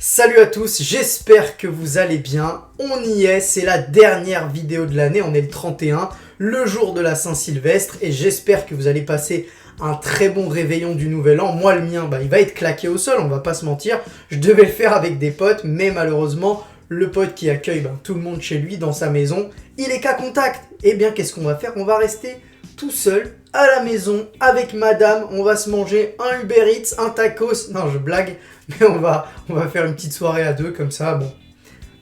Salut à tous, j'espère que vous allez bien. On y est, c'est la dernière vidéo de l'année, on est le 31, le jour de la Saint-Sylvestre, et j'espère que vous allez passer un très bon réveillon du Nouvel An. Moi, le mien, il va être claqué au sol, on va pas se mentir. Je devais le faire avec des potes, mais malheureusement, le pote qui accueille tout le monde chez lui, dans sa maison, il est qu'à contact. Eh bien, qu'est-ce qu'on va faire? On va rester tout seul à la maison avec madame. On va se manger un Uber Eats, un tacos. Non, je blague, mais on va faire une petite soirée à deux comme ça. Bon,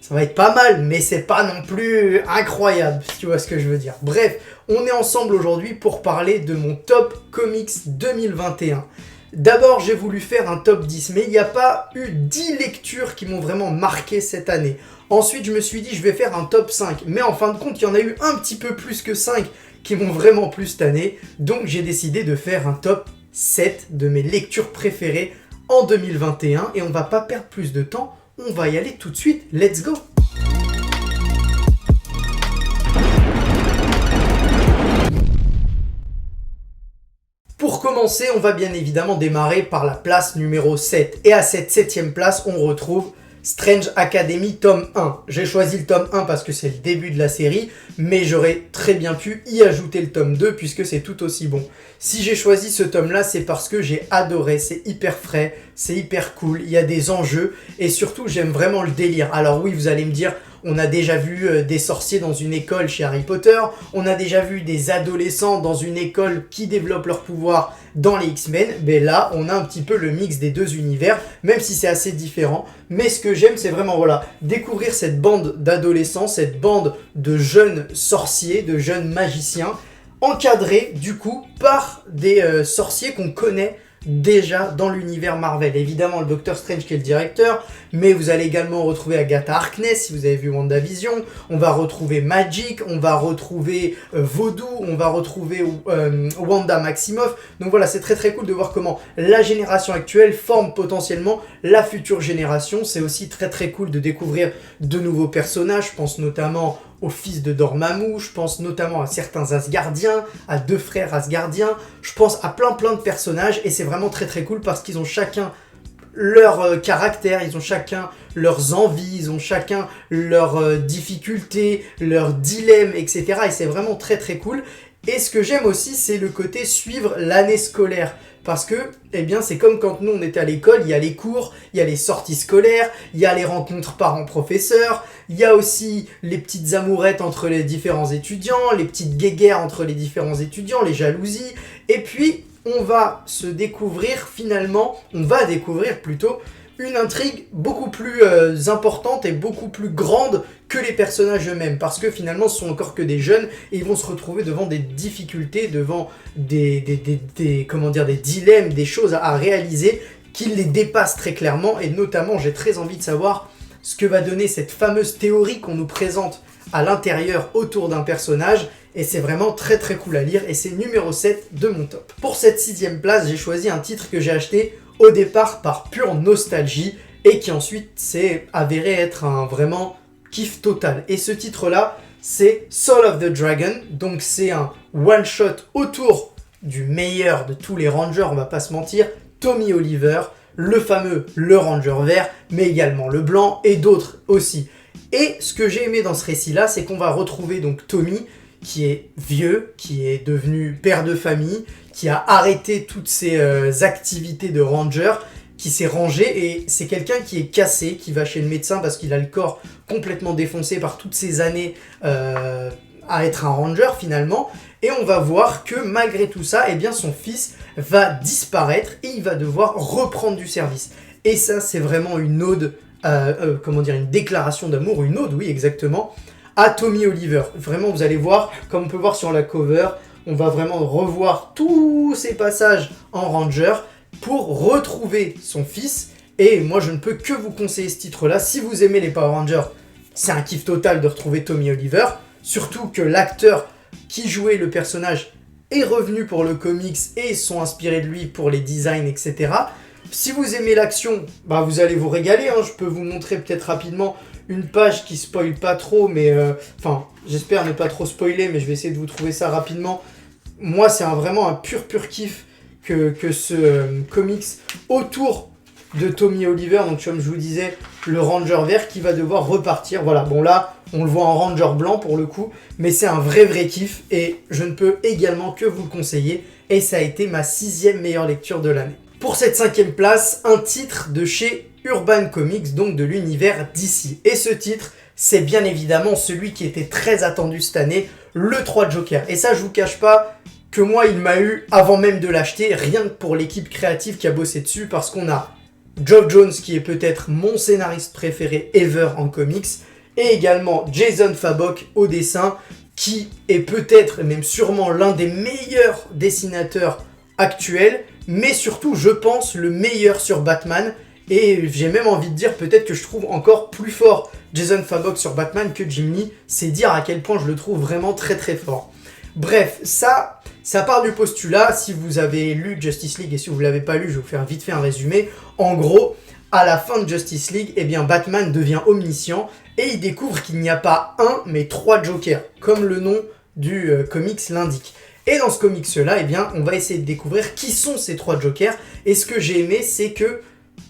ça va être pas mal, mais c'est pas non plus incroyable, si tu vois ce que je veux dire. Bref, on est ensemble aujourd'hui pour parler de mon top comics 2021. D'abord, j'ai voulu faire un top 10, mais il n'y a pas eu 10 lectures qui m'ont vraiment marqué cette année. Ensuite, je me suis dit, je vais faire un top 5, mais en fin de compte, il y en a eu un petit peu plus que 5 qui m'ont vraiment plu cette année. Donc, j'ai décidé de faire un top 7 de mes lectures préférées en 2021. Et on va pas perdre plus de temps, on va y aller tout de suite. Let's go! Pour commencer, on va bien évidemment démarrer par la place numéro 7. Et à cette 7ème place, on retrouve Strange Academy tome 1. J'ai choisi le tome 1 parce que c'est le début de la série, mais j'aurais très bien pu y ajouter le tome 2 puisque c'est tout aussi bon. Si j'ai choisi ce tome-là, c'est parce que j'ai adoré, c'est hyper frais, c'est hyper cool, il y a des enjeux et surtout j'aime vraiment le délire. Alors oui, vous allez me dire, on a déjà vu des sorciers dans une école chez Harry Potter, on a déjà vu des adolescents dans une école qui développent leur pouvoir dans les X-Men, mais là on a un petit peu le mix des deux univers, même si c'est assez différent. Mais ce que j'aime, c'est vraiment découvrir cette bande d'adolescents, cette bande de jeunes sorciers, de jeunes magiciens, encadrés du coup par des sorciers qu'on connaît déjà dans l'univers Marvel. Évidemment le Docteur Strange qui est le directeur, mais vous allez également retrouver Agatha Harkness si vous avez vu WandaVision, on va retrouver Magic, on va retrouver Voodoo, on va retrouver Wanda Maximoff. Donc voilà, c'est très très cool de voir comment la génération actuelle forme potentiellement la future génération. C'est aussi très très cool de découvrir de nouveaux personnages, je pense notamment au fils de Dormammu, je pense notamment à certains Asgardiens, à deux frères Asgardiens, je pense à plein de personnages et c'est vraiment très très cool parce qu'ils ont chacun leur caractère, ils ont chacun leurs envies, ils ont chacun leurs difficultés, leurs dilemmes, etc. Et c'est vraiment très très cool. Et ce que j'aime aussi, c'est le côté suivre l'année scolaire. Parce que, c'est comme quand nous on était à l'école, il y a les cours, il y a les sorties scolaires, il y a les rencontres parents-professeurs, il y a aussi les petites amourettes entre les différents étudiants, les petites guéguerres entre les différents étudiants, les jalousies. Et puis, on va découvrir plutôt une intrigue beaucoup plus importante et beaucoup plus grande que les personnages eux-mêmes, parce que finalement ce sont encore que des jeunes et ils vont se retrouver devant des difficultés, devant des dilemmes, des choses à réaliser qui les dépassent très clairement. Et notamment j'ai très envie de savoir ce que va donner cette fameuse théorie qu'on nous présente à l'intérieur autour d'un personnage. Et c'est vraiment très très cool à lire et c'est numéro 7 de mon top. Pour cette 6ème place, j'ai choisi un titre que j'ai acheté au départ par pure nostalgie et qui ensuite s'est avéré être un vraiment kiff total. Et ce titre-là, c'est Soul of the Dragon. Donc c'est un one-shot autour du meilleur de tous les Rangers, on va pas se mentir, Tommy Oliver, le fameux le Ranger vert, mais également le blanc et d'autres aussi. Et ce que j'ai aimé dans ce récit-là, c'est qu'on va retrouver donc Tommy, qui est vieux, qui est devenu père de famille, qui a arrêté toutes ses activités de ranger, qui s'est rangé et c'est quelqu'un qui est cassé, qui va chez le médecin parce qu'il a le corps complètement défoncé par toutes ces années à être un ranger finalement. Et on va voir que malgré tout ça, son fils va disparaître et il va devoir reprendre du service. Et ça, c'est vraiment une ode, une déclaration d'amour, une ode, oui exactement, à Tommy Oliver. Vraiment, vous allez voir, comme on peut voir sur la cover, on va vraiment revoir tous ces passages en Ranger pour retrouver son fils. Et moi, je ne peux que vous conseiller ce titre-là. Si vous aimez les Power Rangers, c'est un kiff total de retrouver Tommy Oliver. Surtout que l'acteur qui jouait le personnage est revenu pour le comics et sont inspirés de lui pour les designs, etc. Si vous aimez l'action, vous allez vous régaler. Je peux vous montrer peut-être rapidement une page qui spoil pas trop, mais j'espère ne pas trop spoiler, mais je vais essayer de vous trouver ça rapidement. Moi, c'est vraiment un pur kiff que ce comics autour de Tommy Oliver, donc comme je vous disais, le Ranger vert qui va devoir repartir. Voilà, bon là, on le voit en Ranger blanc pour le coup, mais c'est un vrai kiff et je ne peux également que vous le conseiller et ça a été ma 6e meilleure lecture de l'année. Pour cette 5e place, un titre de chez Urban Comics, donc de l'univers DC. Et ce titre, c'est bien évidemment celui qui était très attendu cette année, le 3 Joker. Et ça, je vous cache pas que moi, il m'a eu avant même de l'acheter, rien que pour l'équipe créative qui a bossé dessus, parce qu'on a Geoff Johns, qui est peut-être mon scénariste préféré ever en comics, et également Jason Fabok au dessin, qui est peut-être, même sûrement, l'un des meilleurs dessinateurs actuels, mais surtout, je pense, le meilleur sur Batman. Et j'ai même envie de dire peut-être que je trouve encore plus fort Jason Fabok sur Batman que Jim Lee. C'est dire à quel point je le trouve vraiment très fort. Bref, ça part du postulat. Si vous avez lu Justice League et si vous ne l'avez pas lu, je vais vous faire vite fait un résumé. En gros, à la fin de Justice League, eh bien Batman devient omniscient et il découvre qu'il n'y a pas un, mais 3 Jokers, comme le nom du comics l'indique. Et dans ce comics-là, eh bien, on va essayer de découvrir qui sont ces 3 Jokers. Et ce que j'ai aimé, c'est que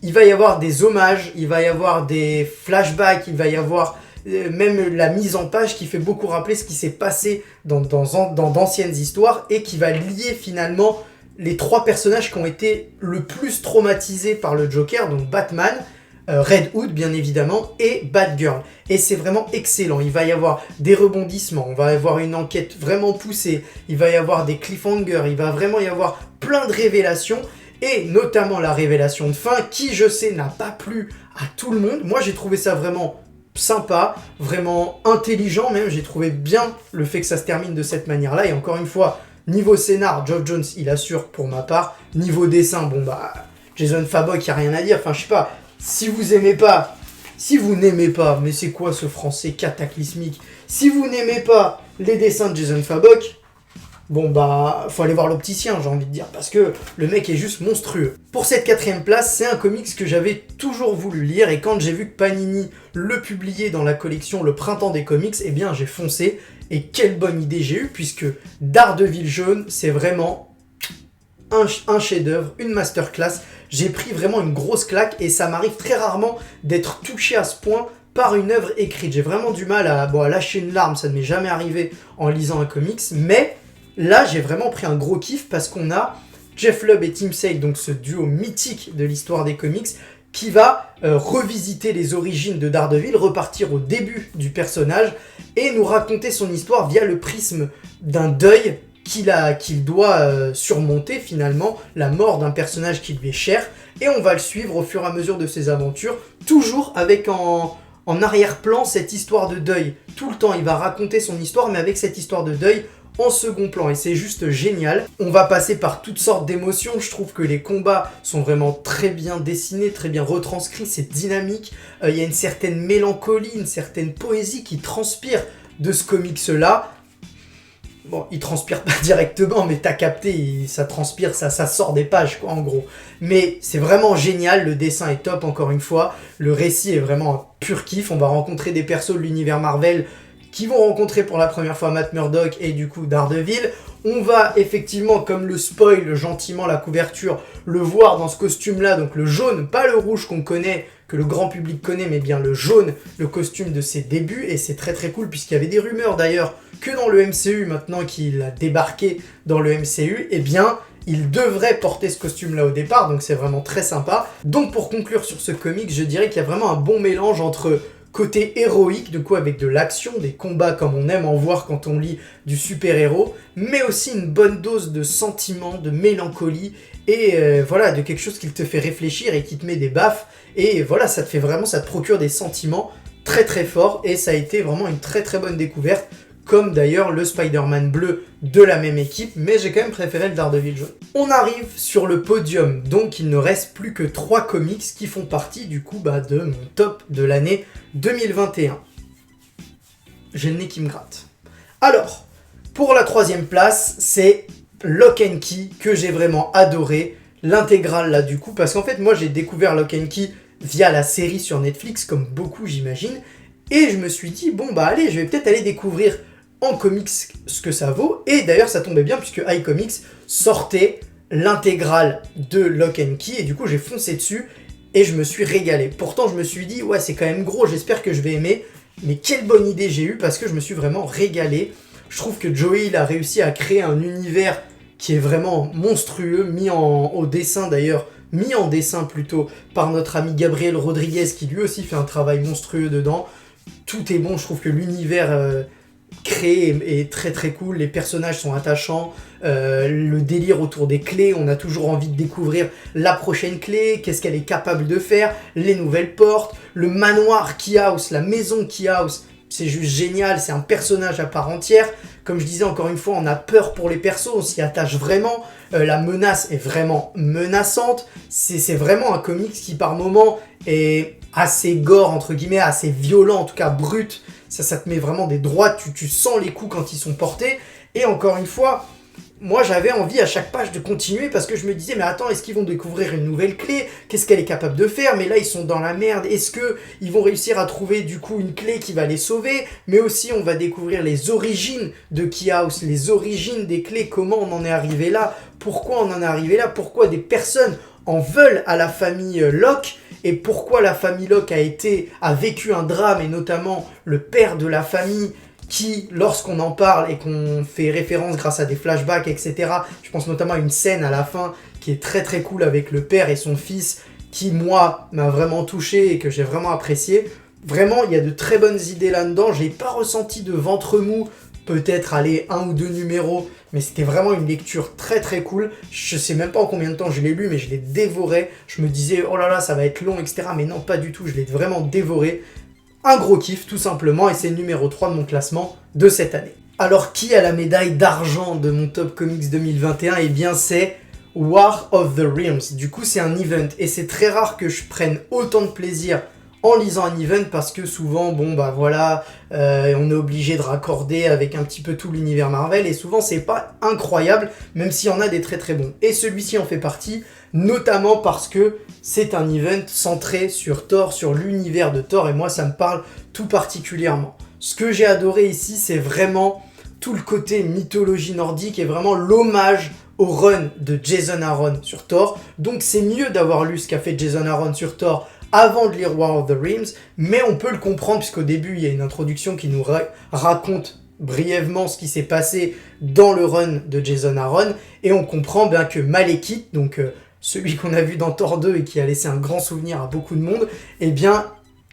il va y avoir des hommages, il va y avoir des flashbacks, il va y avoir même la mise en page qui fait beaucoup rappeler ce qui s'est passé dans d'anciennes histoires et qui va lier finalement les 3 personnages qui ont été le plus traumatisés par le Joker, donc Batman, Red Hood bien évidemment et Batgirl. Et c'est vraiment excellent, il va y avoir des rebondissements, on va avoir une enquête vraiment poussée, il va y avoir des cliffhangers, il va vraiment y avoir plein de révélations. Et notamment la révélation de fin, qui je sais n'a pas plu à tout le monde. Moi j'ai trouvé ça vraiment sympa, vraiment intelligent même. J'ai trouvé bien le fait que ça se termine de cette manière-là. Et encore une fois, niveau scénar, Geoff Johns il assure pour ma part. Niveau dessin, bon bah, Jason Fabok, il n'y a rien à dire. Enfin je sais pas, si vous n'aimez pas, mais c'est quoi ce français cataclysmique? Si vous n'aimez pas les dessins de Jason Fabok, bon bah, faut aller voir l'opticien, j'ai envie de dire, parce que le mec est juste monstrueux. Pour cette 4e place, c'est un comics que j'avais toujours voulu lire, et quand j'ai vu que Panini le publiait dans la collection Le Printemps des Comics, eh bien j'ai foncé, et quelle bonne idée j'ai eue, puisque Daredevil jaune, c'est vraiment un chef-d'œuvre, une masterclass. J'ai pris vraiment une grosse claque, et ça m'arrive très rarement d'être touché à ce point par une œuvre écrite. J'ai vraiment du mal à lâcher une larme, ça ne m'est jamais arrivé en lisant un comics, mais là, j'ai vraiment pris un gros kiff parce qu'on a Jeff Lubb et Tim Sale, donc ce duo mythique de l'histoire des comics, qui va revisiter les origines de Daredevil, repartir au début du personnage et nous raconter son histoire via le prisme d'un deuil qu'il doit surmonter finalement, la mort d'un personnage qui lui est cher. Et on va le suivre au fur et à mesure de ses aventures, toujours avec en arrière-plan cette histoire de deuil. Tout le temps, il va raconter son histoire, mais avec cette histoire de deuil en second plan, et c'est juste génial. On va passer par toutes sortes d'émotions, je trouve que les combats sont vraiment très bien dessinés, très bien retranscrits, c'est dynamique, il y a une certaine mélancolie, une certaine poésie qui transpire de ce comics-là. Bon, il transpire pas directement, mais t'as capté, ça transpire, ça sort des pages, quoi, en gros. Mais c'est vraiment génial, le dessin est top, encore une fois, le récit est vraiment un pur kiff, on va rencontrer des persos de l'univers Marvel qui vont rencontrer pour la première fois Matt Murdock et du coup Daredevil. On va effectivement, comme le spoil gentiment la couverture, le voir dans ce costume-là, donc le jaune, pas le rouge qu'on connaît, que le grand public connaît, mais bien le jaune, le costume de ses débuts, et c'est très cool, puisqu'il y avait des rumeurs d'ailleurs que dans le MCU, maintenant qu'il a débarqué dans le MCU, eh bien, il devrait porter ce costume-là au départ, donc c'est vraiment très sympa. Donc pour conclure sur ce comic, je dirais qu'il y a vraiment un bon mélange entre côté héroïque, de quoi avec de l'action, des combats comme on aime en voir quand on lit du super-héros, mais aussi une bonne dose de sentiment, de mélancolie, et voilà, de quelque chose qui te fait réfléchir et qui te met des baffes, et voilà, ça te procure des sentiments très forts, et ça a été vraiment une très bonne découverte, comme d'ailleurs le Spider-Man bleu de la même équipe, mais j'ai quand même préféré le Daredevil jaune. On arrive sur le podium, donc il ne reste plus que 3 comics qui font partie du coup de mon top de l'année 2021. J'ai le nez qui me gratte. Alors, pour la 3e place, c'est Lock and Key, que j'ai vraiment adoré, l'intégrale là du coup, parce qu'en fait moi j'ai découvert Lock and Key via la série sur Netflix, comme beaucoup j'imagine, et je me suis dit, bon allez, je vais peut-être aller découvrir en comics ce que ça vaut, et d'ailleurs ça tombait bien puisque iComics sortait l'intégrale de Lock and Key, et du coup j'ai foncé dessus, et je me suis régalé. Pourtant, je me suis dit, ouais, c'est quand même gros, j'espère que je vais aimer. Mais quelle bonne idée j'ai eue parce que je me suis vraiment régalé. Je trouve que Joey, il a réussi à créer un univers qui est vraiment monstrueux, mis en dessin plutôt, par notre ami Gabriel Rodriguez, qui lui aussi fait un travail monstrueux dedans. Tout est bon, je trouve que l'univers créé est très très cool, les personnages sont attachants, le délire autour des clés, on a toujours envie de découvrir la prochaine clé, qu'est-ce qu'elle est capable de faire, les nouvelles portes, le manoir Keyhouse, la maison Keyhouse, c'est juste génial, c'est un personnage à part entière. Comme je disais encore une fois, on a peur pour les persos, on s'y attache vraiment, la menace est vraiment menaçante, c'est vraiment un comics qui par moments est assez gore entre guillemets, assez violent, en tout cas brut. Ça te met vraiment des droites, tu sens les coups quand ils sont portés. Et encore une fois, moi j'avais envie à chaque page de continuer parce que je me disais, mais attends, est-ce qu'ils vont découvrir une nouvelle clé? Qu'est-ce qu'elle est capable de faire? Mais là ils sont dans la merde. Est-ce qu'ils vont réussir à trouver du coup une clé qui va les sauver? Mais aussi on va découvrir les origines de Keyhouse, les origines des clés, comment on en est arrivé là, pourquoi on en est arrivé là, pourquoi des personnes en veulent à la famille Locke. Et pourquoi la famille Locke a vécu un drame, et notamment le père de la famille qui, lorsqu'on en parle et qu'on fait référence grâce à des flashbacks, etc., je pense notamment à une scène à la fin qui est très très cool avec le père et son fils, qui moi m'a vraiment touché et que j'ai vraiment apprécié. Vraiment, il y a de très bonnes idées là-dedans, j'ai pas ressenti de ventre mou, peut-être aller 1 ou 2 numéros, mais c'était vraiment une lecture très très cool. Je sais même pas en combien de temps je l'ai lu, mais je l'ai dévoré. Je me disais, oh là là, ça va être long, etc. Mais non, pas du tout, je l'ai vraiment dévoré. Un gros kiff, tout simplement, et c'est le numéro 3 de mon classement de cette année. Alors, qui a la médaille d'argent de mon Top Comics 2021? Eh bien, c'est War of the Realms. Du coup, c'est un event, et c'est très rare que je prenne autant de plaisir en lisant un event parce que souvent, bon bah voilà, on est obligé de raccorder avec un petit peu tout l'univers Marvel et souvent c'est pas incroyable, même s'il y en a des très très bons. Et celui-ci en fait partie, notamment parce que c'est un event centré sur Thor, sur l'univers de Thor, et moi ça me parle tout particulièrement. Ce que j'ai adoré ici, c'est vraiment tout le côté mythologie nordique et vraiment l'hommage au run de Jason Aaron sur Thor. Donc c'est mieux d'avoir lu ce qu'a fait Jason Aaron sur Thor avant de lire War of the Realms, mais on peut le comprendre puisqu'au début il y a une introduction qui nous raconte brièvement ce qui s'est passé dans le run de Jason Aaron, et on comprend bien que Malekith, donc celui qu'on a vu dans Thor 2 et qui a laissé un grand souvenir à beaucoup de monde, eh bien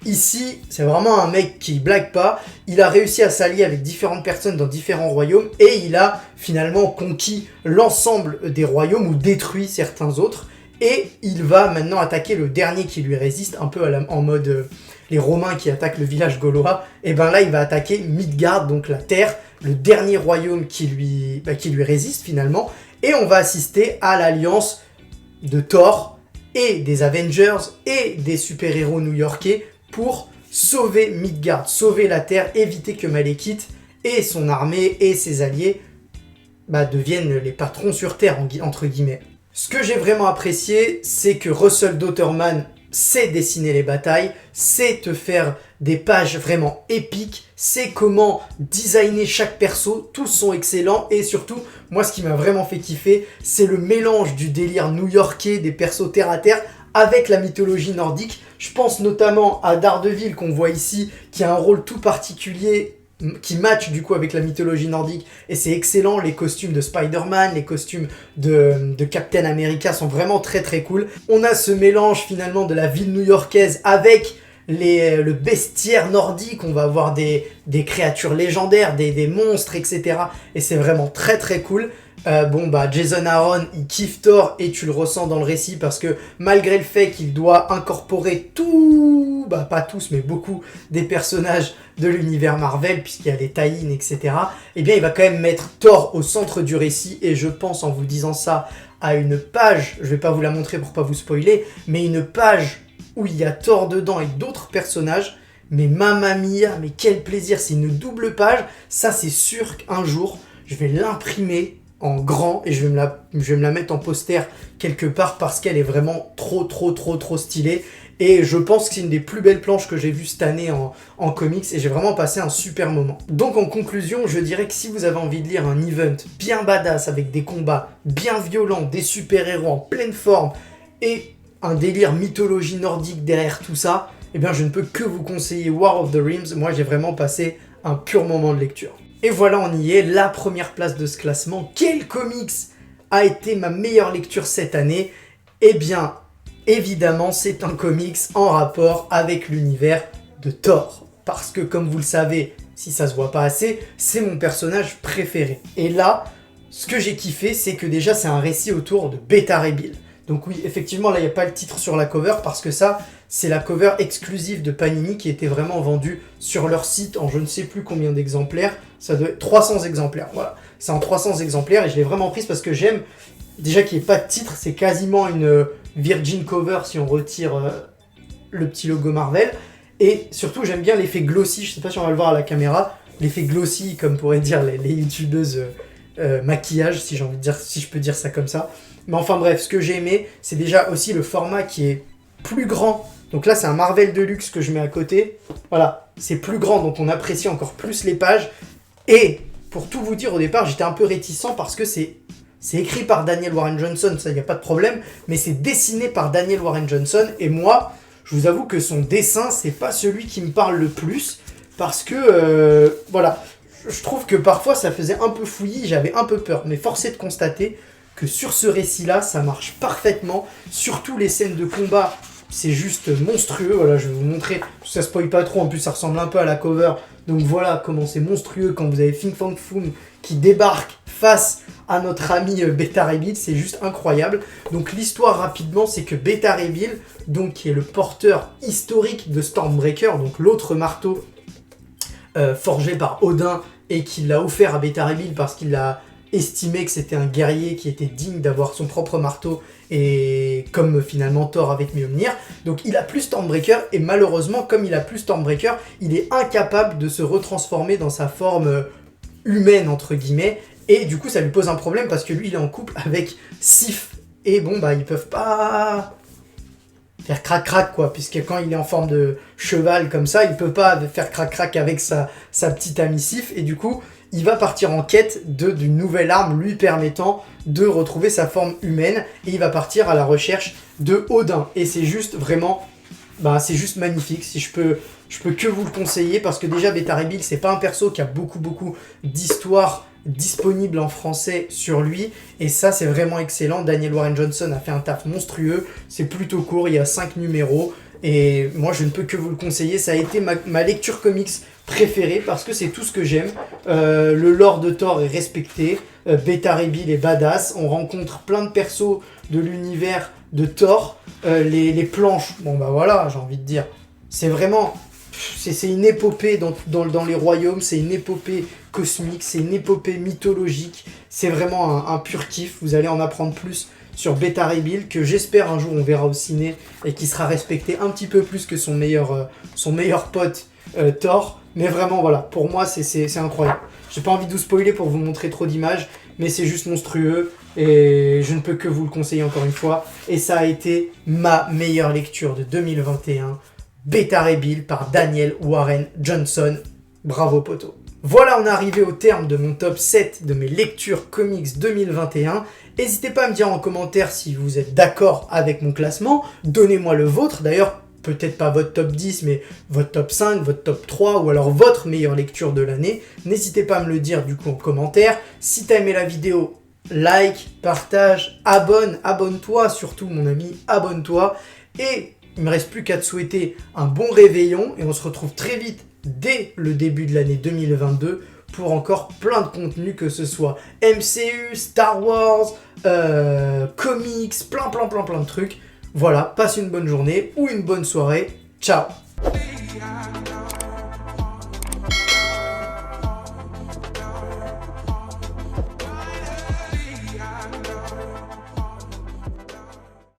ici c'est vraiment un mec qui blague pas, il a réussi à s'allier avec différentes personnes dans différents royaumes et il a finalement conquis l'ensemble des royaumes ou détruit certains autres. Et il va maintenant attaquer le dernier qui lui résiste, un peu en mode les Romains qui attaquent le village gaulois. Et ben là, il va attaquer Midgard, donc la Terre, le dernier royaume qui lui résiste finalement. Et on va assister à l'alliance de Thor et des Avengers et des super-héros new-yorkais pour sauver Midgard, sauver la Terre, éviter que Malekith et son armée et ses alliés deviennent les patrons sur Terre, entre guillemets. Ce que j'ai vraiment apprécié, c'est que Russell Dauterman sait dessiner les batailles, sait te faire des pages vraiment épiques, sait comment designer chaque perso, tous sont excellents, et surtout, moi ce qui m'a vraiment fait kiffer, c'est le mélange du délire new-yorkais, des persos terre à terre, avec la mythologie nordique. Je pense notamment à Daredevil qu'on voit ici, qui a un rôle tout particulier, qui match du coup avec la mythologie nordique, et c'est excellent. Les costumes de Spider-Man, les costumes de Captain America sont vraiment très très cool. On a ce mélange finalement de la ville new-yorkaise avec le bestiaire nordique, on va avoir des créatures légendaires, des monstres, etc. Et c'est vraiment très très cool. Jason Aaron, il kiffe Thor et tu le ressens dans le récit parce que malgré le fait qu'il doit incorporer pas tous, mais beaucoup des personnages de l'univers Marvel, puisqu'il y a les tie-in, etc., eh bien il va quand même mettre Thor au centre du récit, et je pense en vous disant ça à une page, je vais pas vous la montrer pour pas vous spoiler, mais une page où il y a Thor dedans et d'autres personnages, mais mamma mia, mais quel plaisir, c'est une double page, ça c'est sûr qu'un jour je vais l'imprimer en grand et je vais me la mettre en poster quelque part parce qu'elle est vraiment trop stylée. Et je pense que c'est une des plus belles planches que j'ai vues cette année en comics et j'ai vraiment passé un super moment. Donc en conclusion, je dirais que si vous avez envie de lire un event bien badass avec des combats bien violents, des super-héros en pleine forme et un délire mythologie nordique derrière tout ça, eh bien je ne peux que vous conseiller War of the Realms. Moi j'ai vraiment passé un pur moment de lecture. Et voilà, on y est, la première place de ce classement. Quel comics a été ma meilleure lecture cette année? Eh bien, évidemment, c'est un comics en rapport avec l'univers de Thor. Parce que, comme vous le savez, si ça se voit pas assez, c'est mon personnage préféré. Et là, ce que j'ai kiffé, c'est que déjà, c'est un récit autour de Beta Ray Bill. Donc oui, effectivement, là, il n'y a pas le titre sur la cover parce que ça, c'est la cover exclusive de Panini qui était vraiment vendue sur leur site en je ne sais plus combien d'exemplaires. Ça doit être 300 exemplaires, voilà. C'est en 300 exemplaires et je l'ai vraiment prise parce que j'aime, déjà qu'il n'y ait pas de titre, c'est quasiment une virgin cover si on retire le petit logo Marvel. Et surtout, j'aime bien l'effet glossy, je sais pas si on va le voir à la caméra, l'effet glossy, comme pourraient dire les youtubeuses maquillage, si j'ai envie de dire, si je peux dire ça comme ça. Mais enfin bref, ce que j'ai aimé, c'est déjà aussi le format qui est plus grand. Donc là, c'est un Marvel Deluxe que je mets à côté. Voilà, c'est plus grand, donc on apprécie encore plus les pages. Et pour tout vous dire, au départ, j'étais un peu réticent parce que c'est écrit par Daniel Warren Johnson, ça, il n'y a pas de problème. Mais c'est dessiné par Daniel Warren Johnson. Et moi, je vous avoue que son dessin, c'est pas celui qui me parle le plus. Parce que, voilà, je trouve que parfois, ça faisait un peu fouillis, j'avais un peu peur. Mais force est de constater que sur ce récit-là, ça marche parfaitement. Surtout les scènes de combat, c'est juste monstrueux. Voilà, je vais vous montrer. Ça spoil pas trop, en plus ça ressemble un peu à la cover. Donc voilà comment c'est monstrueux quand vous avez Fin Fang Foom qui débarque face à notre ami Beta Ray Bill. C'est juste incroyable. Donc l'histoire rapidement, c'est que Beta Ray Bill, donc qui est le porteur historique de Stormbreaker, donc l'autre marteau forgé par Odin et qu'il l'a offert à Beta Ray Bill parce qu'il a estimé que c'était un guerrier qui était digne d'avoir son propre marteau, et comme finalement Thor avec Mjolnir. Donc il a plus Stormbreaker, et malheureusement, comme il a plus Stormbreaker, il est incapable de se retransformer dans sa forme humaine, entre guillemets, et du coup ça lui pose un problème parce que lui il est en couple avec Sif, et bon bah ils peuvent pas faire crac-crac quoi, puisque quand il est en forme de cheval comme ça, il peut pas faire crac-crac avec sa petite amie Sif, et du coup il va partir en quête d'une nouvelle arme lui permettant de retrouver sa forme humaine, et il va partir à la recherche de Odin. Et c'est juste vraiment, c'est juste magnifique. Si je peux que vous le conseiller, parce que déjà Beta Ray Bill, c'est pas un perso qui a beaucoup d'histoires disponibles en français sur lui, et ça c'est vraiment excellent. Daniel Warren Johnson a fait un taf monstrueux, c'est plutôt court, il y a 5 numéros, et moi je ne peux que vous le conseiller. Ça a été ma lecture comics préférée parce que c'est tout ce que j'aime. Le lore de Thor est respecté, Beta Ray Bill est badass, on rencontre plein de persos de l'univers de Thor, les planches, bon bah voilà, j'ai envie de dire, c'est vraiment, c'est une épopée dans les royaumes, c'est une épopée cosmique, c'est une épopée mythologique, c'est vraiment un pur kiff. Vous allez en apprendre plus sur Beta Ray Bill, que j'espère un jour on verra au ciné, et qui sera respecté un petit peu plus que son meilleur pote Thor. Mais vraiment voilà, pour moi c'est incroyable. J'ai pas envie de vous spoiler pour vous montrer trop d'images, mais c'est juste monstrueux et je ne peux que vous le conseiller encore une fois. Et ça a été ma meilleure lecture de 2021, Beta Ray Bill par Daniel Warren Johnson. Bravo poto. Voilà, on est arrivé au terme de mon top 7 de mes lectures comics 2021. N'hésitez pas à me dire en commentaire si vous êtes d'accord avec mon classement. Donnez-moi le vôtre. D'ailleurs, peut-être pas votre top 10, mais votre top 5, votre top 3, ou alors votre meilleure lecture de l'année. N'hésitez pas à me le dire du coup en commentaire. Si t'as aimé la vidéo, like, partage, abonne-toi, surtout mon ami, abonne-toi. Et il me reste plus qu'à te souhaiter un bon réveillon, et on se retrouve très vite dès le début de l'année 2022 pour encore plein de contenus, que ce soit MCU, Star Wars, comics, plein de trucs. Voilà, passe une bonne journée ou une bonne soirée. Ciao!